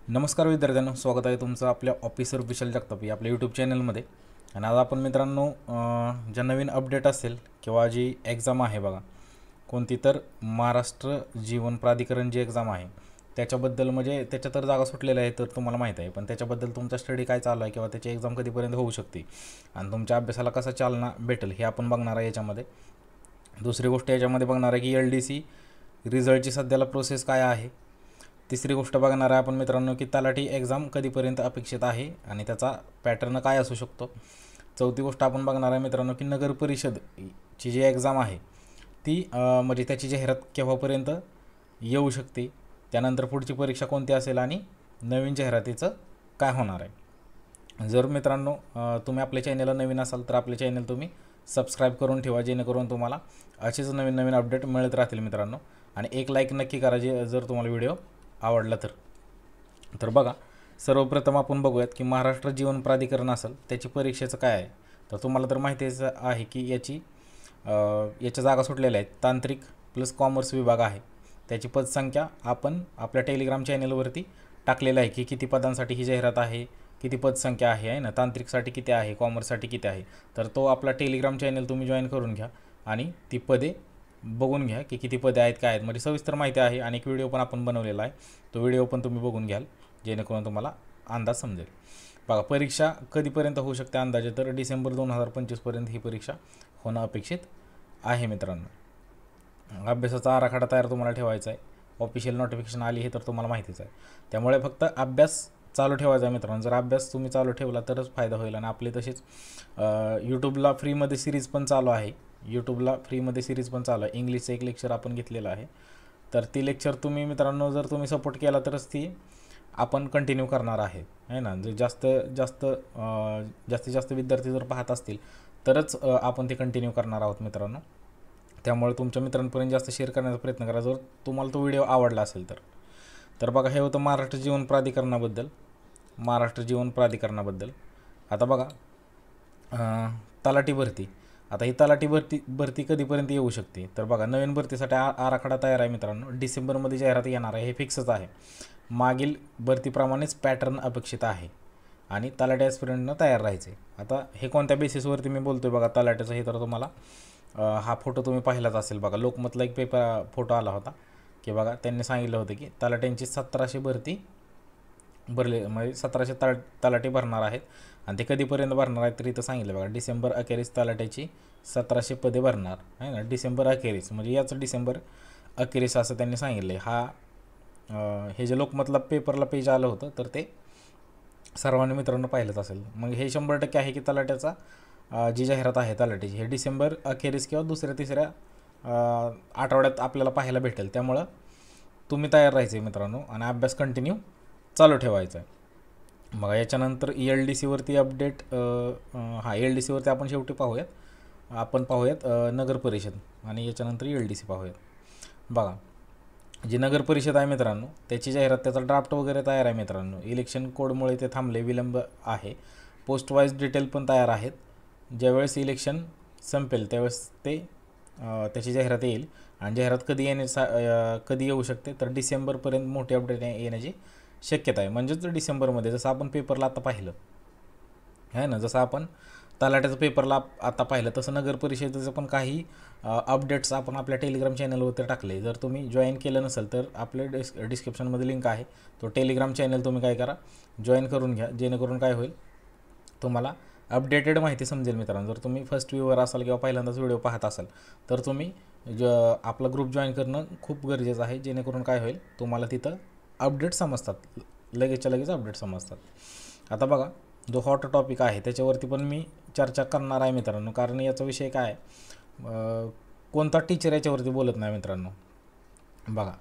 नमस्कार विद्यार्थ्यांनो, स्वागत आहे तुमचं आपल्या ऑफिसर विशाल जगताप या आपल्या यूट्यूब चॅनलमध्ये. आणि आज आपण मित्रांनो ज्या नवीन अपडेट असेल किंवा जी एक्झाम आहे बघा, कोणती तर महाराष्ट्र जीवन प्राधिकरण जी एक्झाम आहे त्याच्याबद्दल, म्हणजे त्याच्या तर जागा सुटलेल्या आहेत तर तुम्हाला माहीत आहे, पण त्याच्याबद्दल तुमचा स्टडी काय चालू आहे किंवा त्याची एक्झाम कधीपर्यंत होऊ शकते आणि तुमच्या अभ्यासाला कसा चालना भेटेल हे आपण बघणार आहे याच्यामध्ये. दुसरी गोष्ट याच्यामध्ये बघणार आहे की LDC रिझल्टची सध्याला प्रोसेस काय आहे. तिसरी गोष्ट बघणार आहे आपण मित्रांनो की तलाठी एक्झाम कधीपर्यंत अपेक्षित आहे आणि त्याचा पॅटर्न काय असू शकतो. चौथी गोष्ट आपण बघणार आहे मित्रांनो की नगर परिषदची जी एक्झाम आहे ती म्हणजे त्याची जाहिरात केव्हापर्यंत येऊ शकते, त्यानंतर पुढची परीक्षा कोणती असेल आणि नवीन जाहिरातीचं काय होणार आहे. जर मित्रांनो तुम्ही आपल्या चॅनलला नवीन असाल तर आपले चॅनल तुम्ही सबस्क्राईब करून ठेवा, जेणेकरून तुम्हाला असेच नवीन नवीन अपडेट मिळत राहतील मित्रांनो. आणि एक लाईक नक्की करा जर तुम्हाला व्हिडिओ आवडला तर बघा, सर्वप्रथम आपण बघूयात की महाराष्ट्र जीवन प्राधिकरण असेल त्याची परीक्षेचं काय आहे. तर तुम्हाला तर माहितीच आहे की याच्या जागा सुटलेल्या आहेत. तांत्रिक प्लस कॉमर्स विभाग आहे, त्याची पदसंख्या आपण आपल्या टेलिग्राम चॅनलवरती टाकलेलं आहे की किती पदांसाठी ही जाहिरात आहे, किती पदसंख्या आहे ना, तांत्रिकसाठी किती आहे, कॉमर्ससाठी किती आहे. तर तो आपला टेलिग्राम चॅनल तुम्ही जॉईन करून घ्या आणि ती पदे बघून घ्या की किती पदे आहेत, काय आहेत. म्हणजे सविस्तर माहिती आहे आणि एक व्हिडिओ पण आपण बनवलेला आहे, तो व्हिडिओ पण तुम्ही बघून घ्याल जेणेकरून तुम्हाला अंदाज समजेल. बघा, परीक्षा कधीपर्यंत होऊ शकते अंदाजे, तर डिसेंबर 2025पर्यंत ही परीक्षा होणं अपेक्षित आहे मित्रांनो. अभ्यासाचा आराखडा तयार तुम्हाला ठेवायचा आहे. ऑफिशियल नोटिफिकेशन आली हे तर तुम्हाला माहितीच आहे, त्यामुळे फक्त अभ्यास चालू ठेवायचा आहे मित्रांनो. जर अभ्यास तुम्ही चालू ठेवला तरच फायदा होईल. आणि आपले तसेच यूट्यूबला फ्रीमध्ये सिरीज पण चालू आहे. इंग्लिशचं एक लेक्चर आपण घेतलेलं आहे, तर ती लेक्चर तुम्ही मित्रांनो जर तुम्ही सपोर्ट केला तरच ती आपण कंटिन्यू करणार आहे ना. जे जास्तीत जास्त विद्यार्थी जर पाहत असतील तरच आपण ते कंटिन्यू करणार आहोत मित्रांनो. त्यामुळे तुमच्या मित्रांपर्यंत जास्त शेअर करण्याचा प्रयत्न करा जर तुम्हाला तो व्हिडिओ आवडला असेल तर बघा, हे होतं महाराष्ट्र जीवन प्राधिकरणाबद्दल. आता बघा, तलाठी भरती. आता ही तलाठी भरती कधीपर्यंत येऊ शकते, तर बघा, नवीन भरतीसाठी आराखडा तयार आहे मित्रांनो. डिसेंबरमध्ये जाहिरात येणार आहे, हे फिक्सच आहे. मागील भरतीप्रमाणेच पॅटर्न अपेक्षित आहे आणि तलाठी ॲस्पिरंटनं तयार राहायचे. आता हे कोणत्या बेसिसवरती मी बोलतोय बघा तलाट्याचं, हे तर तुम्हाला हा फोटो तुम्ही पाहिलाच असेल बघा. लोकमतला एक फोटो आला होता की बघा, त्यांनी सांगितलं होतं की तलाट्यांची 1700 भरती म्हणजे 1700 तलाठी भरणार आहेत आणि ते कधीपर्यंत भरणार आहेत तर इथं सांगितलं बघा, डिसेंबर अखेरीस तलाट्याची 1700 पदे भरणार आहे ना. डिसेंबर अखेरीस म्हणजे याच डिसेंबर अखेरीस असं त्यांनी सांगितलं आहे. हे जे लोकमतला पेपरला पेज आलं होतं तर ते सर्वांनी मित्रांनो पाहिलंच असेल. मग हे 100% आहे की तलाट्याचा जी जाहिरात आहे तलाट्याची हे डिसेंबर अखेरीस किंवा दुसऱ्या-तिसऱ्या आठवड्यात आपल्याला पाहायला भेटेल. त्यामुळं तुम्ही तयार राहायचं आहे मित्रांनो आणि अभ्यास कंटिन्यू चालू ठेवायचा आहे. बघा, याच्यानंतर LDCवरती अपडेट. LDCवरती आपण शेवटी पाहूयात नगर परिषद आणि याच्यानंतर LDC पाहूयात. बघा, जी नगर परिषद आहे मित्रांनो त्याची जाहिरात, त्याचा ड्राफ्ट वगैरे तयार आहे मित्रांनो. इलेक्शन कोडमुळे ते थांबले, विलंब आहे. पोस्ट वाईज डिटेल पण तयार आहेत. ज्यावेळेस इलेक्शन संपेल त्यावेळेस त्याची जाहिरात येईल आणि जाहिरात कधी येऊ शकते तर डिसेंबरपर्यंत मोठी अपडेट येण्याची शक्यता आहे. म्हणजेच डिसेंबरमध्ये, जसं आपण पेपरला आता पाहिलं आहे ना, जसं आपण तलाट्याचं पेपरला आता पाहिलं तसं नगर परिषदेचं पण काही अपडेट्स आपण आपल्या टेलिग्राम चॅनलवरती टाकले. जर तुम्ही जॉईन केलं नसेल तर आपल्या डिस्क्रिप्शनमध्ये लिंक आहे, तो टेलिग्राम चॅनल तुम्ही काय करा, जॉईन करून घ्या, जेणेकरून काय होईल तुम्हाला अपडेटेड माहिती समजेल मित्रांनो. जर तुम्ही फर्स्ट व्ह्यूवर असाल किंवा पहिल्यांदाच व्हिडिओ पाहत असाल तर तुम्ही आपला ग्रुप जॉईन करणं खूप गरजेचं आहे, जेणेकरून काय होईल तुम्हाला तिथं अपडेट समजतात, लगेच अपडेट समजतात. आता बघा, जो हॉट टॉपिक आहे त्याच्यावरती पण मी चर्चा करणार आहे मित्रांनो, कारण याचा विषय काय आहे, कोणता टीचर याच्यावरती बोलत नाही मित्रांनो. बघा,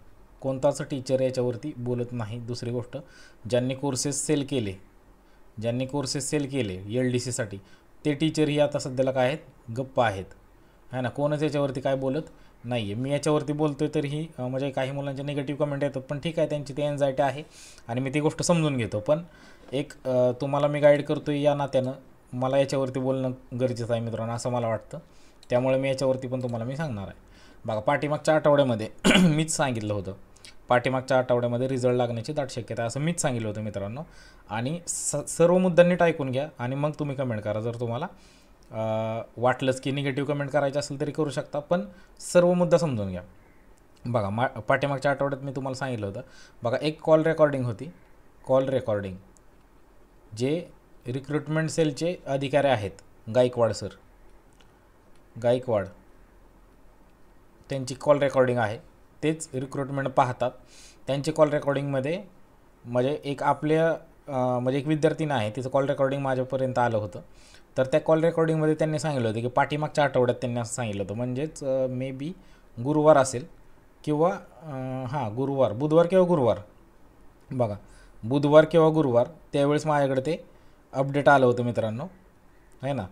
कोणताच टीचर याच्यावरती बोलत नाही. दुसरी गोष्ट, ज्यांनी कोर्सेस सेल केले LDCसाठी ते टीचरही आता सध्याला काय आहेत, गप्प आहेत है ना. कोणच याच्यावरती काय बोलत नाही आहे. मी याच्यावरती बोलतोय तर ही म्हणजे काही मुलांचे निगेटिव्ह कमेंट येतात, पण ठीक आहे, त्यांची ती एन्झायटी आहे आणि मी ती गोष्ट समजून घेतो. पण एक तुम्हाला मी गाईड करतोय या नात्यानं मला याच्यावरती बोलणं गरजेचं आहे मित्रांनो, असं मला वाटतं. त्यामुळे मी याच्यावरती पण तुम्हाला मी सांगणार आहे. बघा, पाठीमागच्या आठवड्यामध्ये मीच सांगितलं होतं पाठीमागच्या आठवड्यामध्ये रिझल्ट लागण्याची दाट शक्यता आहे असं मीच सांगितलं होतं मित्रांनो. आणि सर्व मुद्द्यांनी ऐकून घ्या आणि मग तुम्ही कमेंट करा. जर तुम्हाला वाटलंच की निगेटिव्ह कमेंट करायचं असेल तरी करू शकता, पण सर्व मुद्दा समजून घ्या. बघा पाठीमागच्या आठवड्यात मी तुम्हाला सांगितलं होतं बघा, एक कॉल रेकॉर्डिंग होती. कॉल रेकॉर्डिंग जे रिक्रुटमेंट सेलचे अधिकारी आहेत गायकवाड सर, गायकवाड, त्यांची कॉल रेकॉर्डिंग आहे. तेच रिक्रुटमेंट पाहतात. त्यांची कॉल रेकॉर्डिंगमध्ये म्हणजे एक आपल्या म्हणजे एक विद्यार्थीनं आहे, तिचं कॉल रेकॉर्डिंग माझ्यापर्यंत आलं होतं. तर त्या कॉल रेकॉर्डिंगमध्ये त्यांनी सांगितलं होतं की पाठीमागच्या आठवड्यात त्यांनी असं सांगितलं होतं, म्हणजेच मे बी गुरुवार असेल किंवा गुरुवार, बुधवार किंवा गुरुवार. बघा, बुधवार किंवा गुरुवार त्यावेळेस माझ्याकडे ते अपडेट आलं होतं मित्रांनो, आहे ना.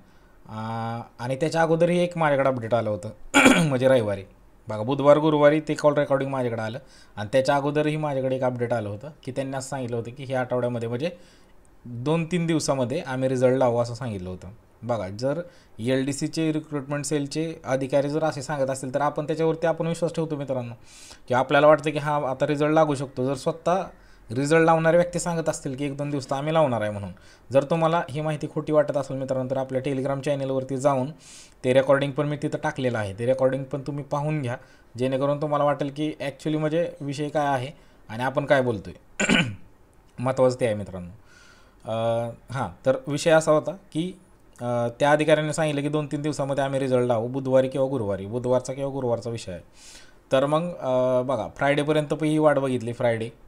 आणि त्याच्या अगोदरही एक माझ्याकडे अपडेट आलं होतं म्हणजे रविवारी. बघा, बुधवार गुरुवारी ते कॉल रेकॉर्डिंग माझ्याकडे आलं आणि त्याच्या अगोदरही माझ्याकडे एक अपडेट आलं होतं की त्यांनी असं सांगितलं होतं की ह्या आठवड्यामध्ये म्हणजे 2-3 दिवसामध्ये आम्ही रिझल्ट लावू असं सांगितलं होतं. बघा, जर LDCचे रिक्रुटमेंट सेलचे अधिकारी जर असे सांगत असतील तर आपण त्याच्यावरती आपण विश्वास ठेवतो मित्रांनो, की आपल्याला वाटतं की आता रिझल्ट लागू शकतो. जर स्वतः रिझल्ट लावणारे व्यक्ती सांगत असतील की 1-2 दिवस आम्ही लावणार आहे म्हणून, जर तुम्हाला ही माहिती खोटी वाटत असेल मित्रांनो, तर आपल्या टेलिग्राम चॅनलवरती जाऊन ते रेकॉर्डिंग पण मी तिथं टाकलेलं आहे. ते रेकॉर्डिंग पण तुम्ही पाहून घ्या, जेणेकरून तुम्हाला वाटेल की ॲक्च्युली म्हणजे विषय काय आहे आणि आपण काय बोलतो आहे. महत्त्वाचं ते आहे मित्रांनो. तर विषय असा होता की त्या अधिकाऱ्यांनी सांगितलं की 2-3 दिवसामध्ये आम्ही रिझल्ट लावू, बुधवारी किंवा गुरुवारी, बुधवारचा किंवा गुरुवारचा विषय आहे. तर मग बघा, फ्रायडेपर्यंत ही वाट बघितली,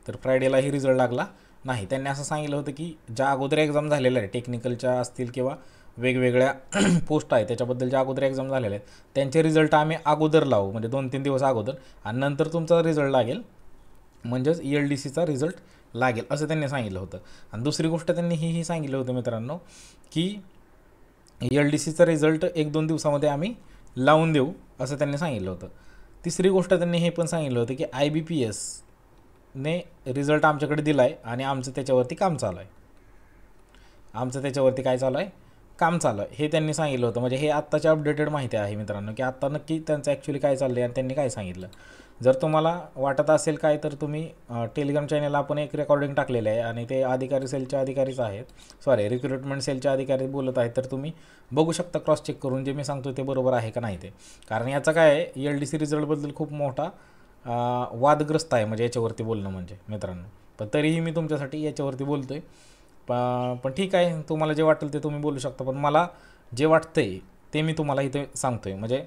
तर फ्रायडेलाही रिझल्ट लागला नाही. त्यांनी असं सांगितलं होतं की ज्या अगोदर एक्झाम झालेल्या आहे, टेक्निकलच्या असतील किंवा वेगवेगळ्या पोस्ट आहे त्याच्याबद्दल ज्या अगोदर एक्झाम झालेल्या आहेत, त्यांचे रिझल्ट आम्ही अगोदर लावू, म्हणजे 2-3 दिवस अगोदर, आणि नंतर तुमचा रिझल्ट लागेल, म्हणजेच LDCचा रिझल्ट लागेल असं त्यांनी सांगितलं होतं. आणि दुसरी गोष्ट त्यांनी ही सांगितलं होतं मित्रांनो की LDCचा रिझल्ट 1-2 दिवसामध्ये आम्ही लावून देऊ असं त्यांनी सांगितलं होतं. तिसरी गोष्ट त्यांनी हे पण सांगितलं होतं की IBPSने रिझल्ट आमच्याकडे दिला आहे आणि आमचं त्याच्यावरती काम चालू आहे. काय चालू आहे? काम चालू आहे, हे त्यांनी सांगितलं होतं. म्हणजे हे आत्ताची अपडेटेड माहिती आहे मित्रांनो, की आत्ता नक्की त्यांचं ॲक्च्युली काय चाललं आहे आणि त्यांनी काय सांगितलं. जर तुम्हाला वाटत असेल काय, तर तुम्ही टेलिग्राम चॅनलला आपण एक रेकॉर्डिंग टाकलेलं आहे आणि ते अधिकारी सेलचे अधिकारीच आहेत, रिक्रुटमेंट सेलचे अधिकारी बोलत आहेत. तर तुम्ही बघू शकता क्रॉस चेक करून जे मी सांगतो ते बरोबर आहे का नाही ते. कारण याचं काय आहे, LDC रिझल्टबद्दल खूप मोठा वादग्रस्त आहे म्हणजे याच्यावरती बोलणं म्हणजे मित्रांनो. पण तरीही मी तुमच्यासाठी याच्यावरती बोलतो आहे. पण ठीक आहे, तुम्हाला जे वाटेल ते तुम्ही बोलू शकता, पण मला जे वाटतं आहे ते मी तुम्हाला इथे सांगतो आहे. म्हणजे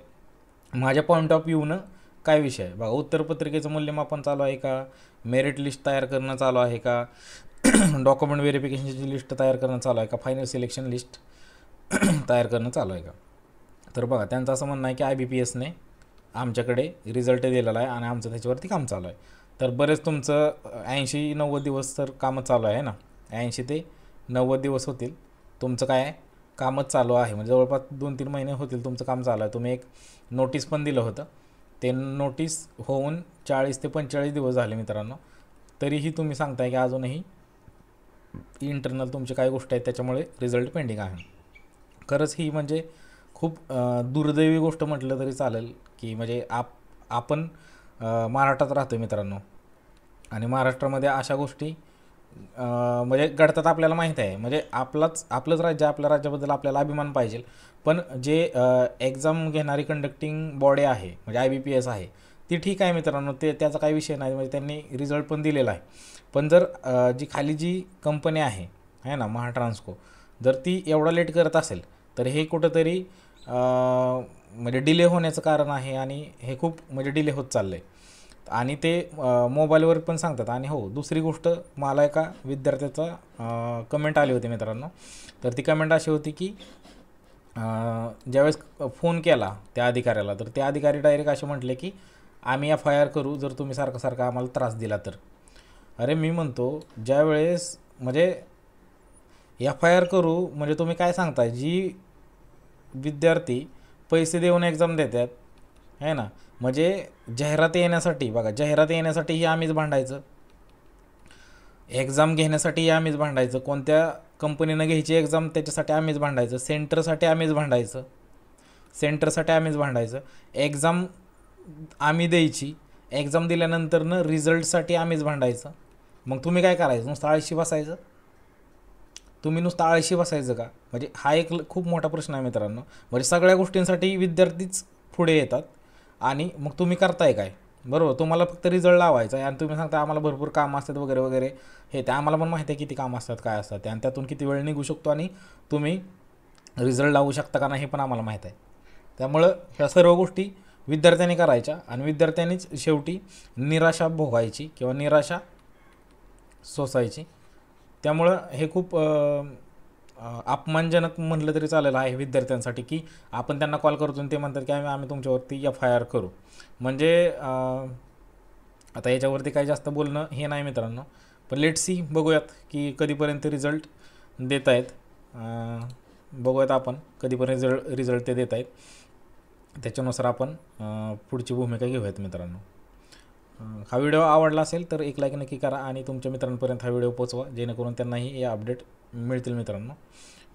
माझ्या पॉईंट ऑफ व्ह्यूनं काय विषय आहे. बघा, उत्तरपत्रिकेचं मूल्यमापन चालू आहे का, मेरिट लिस्ट तयार करणं चालू आहे का, डॉक्युमेंट व्हेरिफिकेशनची लिस्ट तयार करणं चालू आहे का, फायनल सिलेक्शन लिस्ट तयार करणं चालू आहे का. तर बघा, त्यांचं असं म्हणणं आहे की IBPSने आमच्याकडे रिझल्ट दिलेला आहे आणि आमचं त्याच्यावरती काम चालू आहे. तर बरेच तुमचं 80-90 दिवस तर कामं चालू आहे ना, 80 ते 90 दिवस होतील तुमचं काय कामच चालू आहे. म्हणजे जवळपास 2-3 महिने होतील तुमचं काम चालू आहे. तुम्ही एक नोटीस पण दिलं होतं, ते नोटीस होऊन 40 ते 45 दिवस झाले मित्रांनो. तरीही तुम्ही सांगताय की अजूनही इंटरनल तुमची काय गोष्ट आहे त्याच्यामुळे रिझल्ट पेंडिंग आहे. खरंच ही म्हणजे खूप दुर्दैवी गोष्ट म्हटलं तरी चालेल, की म्हणजे आपण महाराष्ट्रात राहतो मित्रांनो आणि महाराष्ट्रामध्ये अशा गोष्टी म्हणजे घडतात आपल्याला माहीत आहे. म्हणजे आपलंच राज्य, आपल्या राज्याबद्दल आपल्याला अभिमान पाहिजे. पण जे एक्झाम घेणारी कंडक्टिंग बॉडी आहे म्हणजे IBPS आहे ती ठीक आहे मित्रांनो, त्याचा काही विषय नाही, म्हणजे त्यांनी रिझल्ट पण दिलेला आहे. पण जर जी कंपनी आहे ना, महाट्रान्सको, जर ती एवढा लेट करत असेल तर हे कुठंतरी म्हणजे डिले होण्याचं कारण आहे आणि हे खूप म्हणजे डिले होत चाललं आहे. आणि ते मोबाईलवर पण सांगतात. आणि हो, दुसरी गोष्ट, मला एका विद्यार्थ्याचा कमेंट आली होती मित्रांनो. तर ती कमेंट अशी होती की ज्यावेळेस फोन केला त्या अधिकाऱ्याला, तर त्या अधिकारी डायरेक्ट असे म्हटले की आम्ही FIR करू जर तुम्ही सारखं आम्हाला त्रास दिला तर. अरे मी म्हणतो, ज्यावेळेस म्हणजे FIR करू म्हणजे तुम्ही काय सांगताय, जी विद्यार्थी पैसे देऊन एक्झाम देतात आहे ना, म्हणजे जाहिरात येण्यासाठीही आम्हीच भांडायचं, एक्झाम घेण्यासाठीही आम्हीच भांडायचं, कोणत्या कंपनीनं घ्यायची एक्झाम त्याच्यासाठी आम्हीच भांडायचं, सेंटरसाठी आम्हीच भांडायचं, एक्झाम आम्ही द्यायची, एक्झाम दिल्यानंतरनं रिझल्टसाठी आम्हीच भांडायचं. मग तुम्ही काय करायचं, नुसतं आळशी बसायचं? तुम्ही नुसतं आळशी बसायचं का? म्हणजे हा एक खूप मोठा प्रश्न आहे मित्रांनो. म्हणजे सगळ्या गोष्टींसाठी विद्यार्थीच पुढे येतात आणि मग तुम्ही करताय काय? बरोबर, तुम्हाला फक्त रिझल्ट लावायचा आहे आणि तुम्ही सांगता आम्हाला भरपूर कामं असतात वगैरे वगैरे. हे ते आम्हाला पण माहिती आहे किती कामं असतात, काय असतात ते, आणि त्यातून किती वेळ निघू शकतो आणि तुम्ही रिझल्ट लावू शकता का नाही हे पण आम्हाला माहीत आहे. त्यामुळं ह्या सर्व गोष्टी विद्यार्थ्यांनी करायच्या आणि विद्यार्थ्यांनीच शेवटी निराशा भोगायची किंवा निराशा सोसायची. त्यामुळं हे खूप अपमानजनक म्हटलं तरी चालेल आहे विद्यार्थ्यांसाठी, की आपण त्यांना कॉल करतो आणि ते म्हणतात की आम्ही तुमच्यावरती FIR करू. म्हणजे आता याच्यावरती काही जास्त बोलणं हे नाही मित्रांनो, पण लेट्स सी, बघूयात की कधीपर्यंत रिझल्ट देत आहेत. बघूयात आपण कधीपर्यंत रिझल्ट ते देत आहेत, त्याच्यानुसार आपण पुढची भूमिका घेऊयात मित्रांनो. हा व्हिडिओ आवडला असेल तर एक लाईक नक्की करा आणि तुमच्या मित्रांपर्यंत हा व्हिडिओ पोचवा, जेणेकरून त्यांनाही या अपडेट मिळतील मित्रांनो.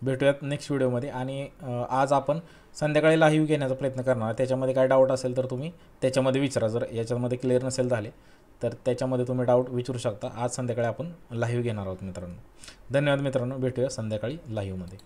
भेटूयात नेक्स्ट व्हिडिओमध्ये. आणि आज आपण संध्याकाळी लाईव्ह घेण्याचा प्रयत्न करणार. त्याच्यामध्ये काय डाऊट असेल तर तुम्ही त्याच्यामध्ये विचारा. जर याच्यामध्ये क्लिअर नसेल झाले तर त्याच्यामध्ये तुम्ही डाऊट विचारू शकता. आज संध्याकाळी आपण लाईव्ह घेणार आहोत मित्रांनो. धन्यवाद मित्रांनो, भेटूया संध्याकाळी लाईव्हमध्ये.